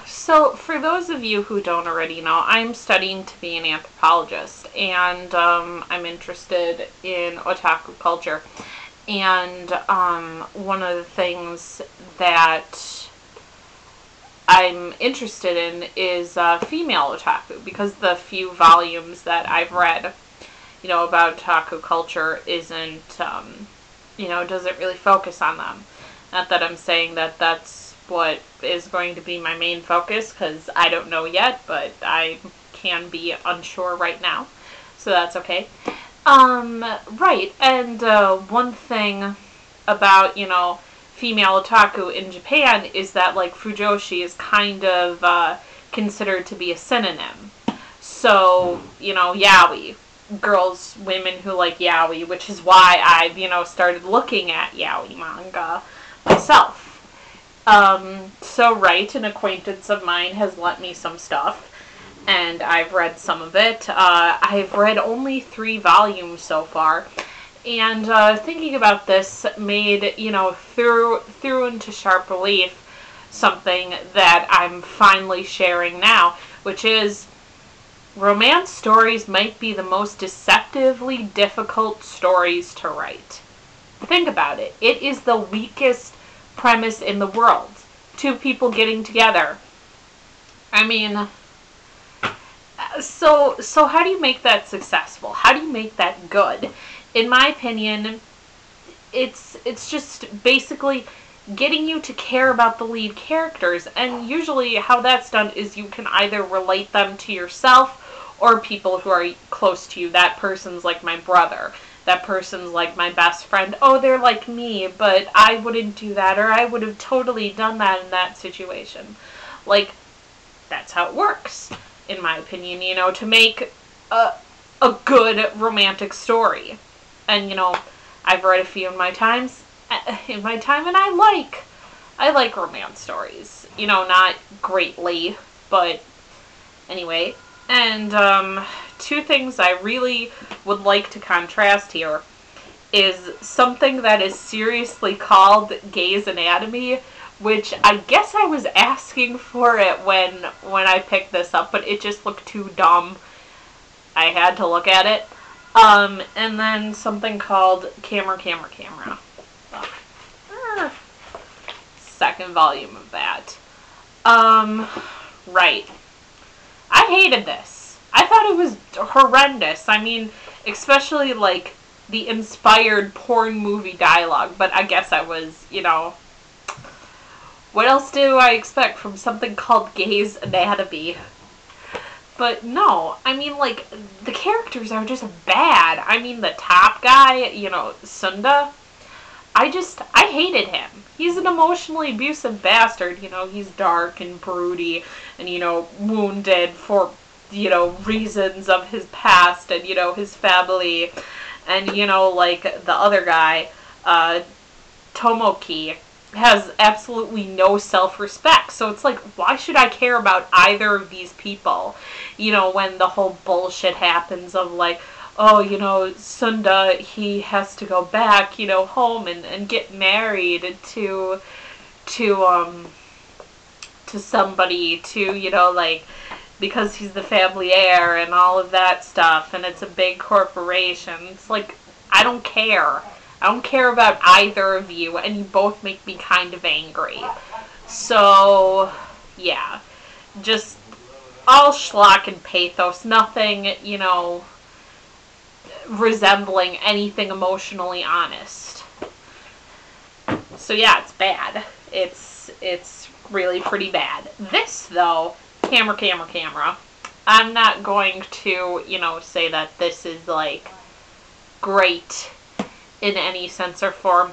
So, for those of you who don't already know, I'm studying to be an anthropologist, and I'm interested in otaku culture. And one of the things that I'm interested in is female otaku, because the few volumes that I've read, about otaku culture doesn't really focus on them. Not that I'm saying that that's what is going to be my main focus, because I don't know yet, but I can be unsure right now, so that's okay. Right, and one thing about, female otaku in Japan is that, like, fujoshi is kind of considered to be a synonym. So, yaoi, women who like yaoi, which is why I've, started looking at yaoi manga myself. Right, an acquaintance of mine has lent me some stuff, and I've read some of it. I've read only 3 volumes so far, and thinking about this made, threw into sharp relief something that I'm finally sharing now, which is romance stories might be the most deceptively difficult stories to write. Think about it. It is the weakest premise in the world. 2 people getting together. I mean, so how do you make that successful? How do you make that good? In my opinion, it's just basically getting you to care about the lead characters, and usually how that's done is you can either relate them to yourself or people who are close to you. That person's like my brother. That person's like my best friend. Oh, they're like me, but I wouldn't do that, or I would have totally done that in that situation. Like, that's how it works, in my opinion, to make a good romantic story. And, I've read a few in my time, and I like romance stories. Not greatly, but anyway. And 2 things I really would like to contrast here is something that is seriously called Gay's Anatomy, which I guess I was asking for it when I picked this up, but it just looked too dumb. I had to look at it. And then something called Camera. Second volume of that. Right. I hated this. I thought it was horrendous. I mean, especially, like, the inspired porn movie dialogue, but I guess I was, what else do I expect from something called Gay's Anatomy? But no, I mean, like, the characters are just bad. I mean, the top guy, Sunda, I hated him. He's an emotionally abusive bastard, he's dark and broody and, wounded for, reasons of his past and, his family. And, like, the other guy, Tomoki, has absolutely no self-respect. So it's like, why should I care about either of these people? When the whole bullshit happens of, like, oh, Sunda, he has to go back, home and get married to somebody, like, because he's the family heir and all of that stuff, and it's a big corporation. It's like, I don't care. I don't care about either of you, and you both make me kind of angry. So, yeah. Just all schlock and pathos. Nothing, resembling anything emotionally honest. So yeah, it's bad. It's really pretty bad. This, though, camera. I'm not going to, say that this is, like, great in any sense or form,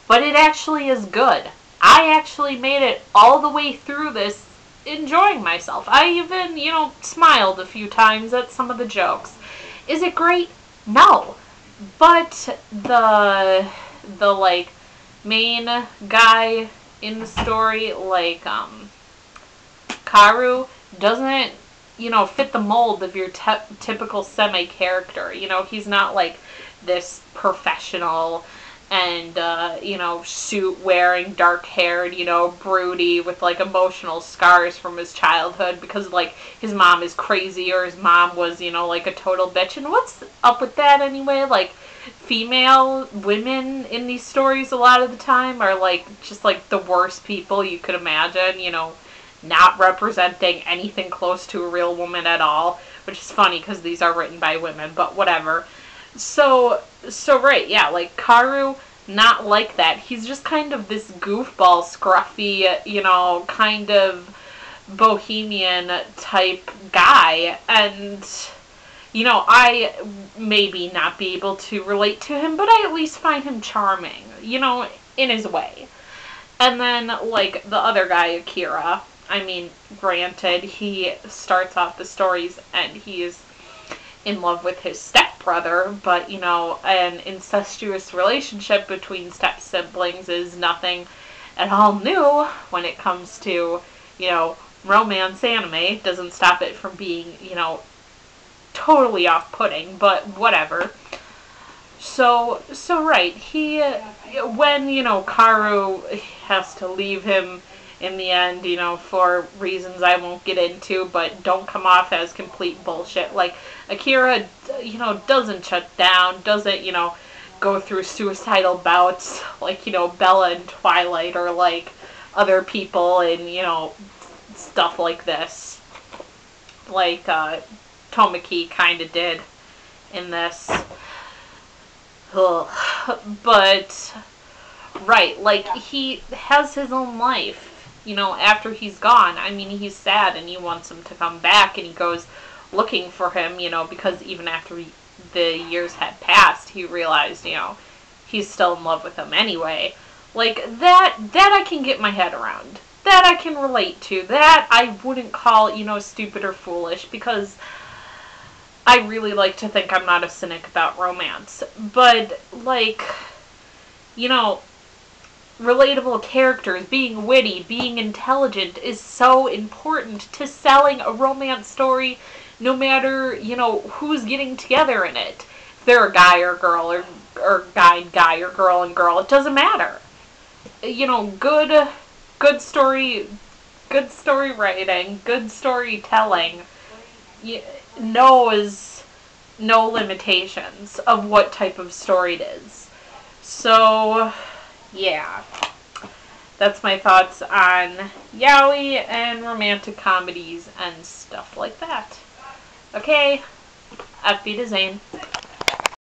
but it actually is good. I actually made it all the way through this enjoying myself. I even, smiled a few times at some of the jokes. Is it great? No. But the like, main guy in the story, like, Karu, doesn't, fit the mold of your typical semi character. He's not, like, this professional and, you know, suit wearing, dark haired, you know, broody with like emotional scars from his childhood because like his mom is crazy or his mom was, you know, like a total bitch. And what's up with that anyway? Like, female women in these stories a lot of the time are like just like the worst people you could imagine, you know, not representing anything close to a real woman at all, which is funny because these are written by women, but whatever. So right, yeah, like Karu, not like that. He's just kind of this goofball, scruffy, you know, kind of bohemian type guy, and you know, I maybe not be able to relate to him, but I at least find him charming, you know, in his way. And then, like, the other guy, Akira, I mean, granted, he starts off the stories and he is in love with his stepbrother, but, you know, an incestuous relationship between step siblings is nothing at all new when it comes to, you know, romance anime. Doesn't stop it from being, you know, totally off-putting, but whatever. So right, he, when, you know, Karu has to leave him in the end, you know, for reasons I won't get into, but don't come off as complete bullshit. Like, Akira, you know, doesn't shut down, doesn't, you know, go through suicidal bouts like, you know, Bella in Twilight or like other people in, you know, stuff like this. Like, Tomiki kind of did in this. Ugh. But, right, like, he has his own life, you know, after he's gone. I mean, he's sad and he wants him to come back, and he goes looking for him, you know, because even after the years had passed, he realized, you know, he's still in love with him anyway. Like, that I can get my head around. That I can relate to. That I wouldn't call, you know, stupid or foolish, because I really like to think I'm not a cynic about romance. But, like, you know, relatable characters, being witty, being intelligent is so important to selling a romance story, no matter, you know, who's getting together in it. If they're a guy or girl, or guy and guy, or girl and girl, it doesn't matter. You know, good story writing, good storytelling, knows no limitations of what type of story it is. So, yeah. That's my thoughts on yaoi and romantic comedies and stuff like that. Okay, auf Wiedersehen.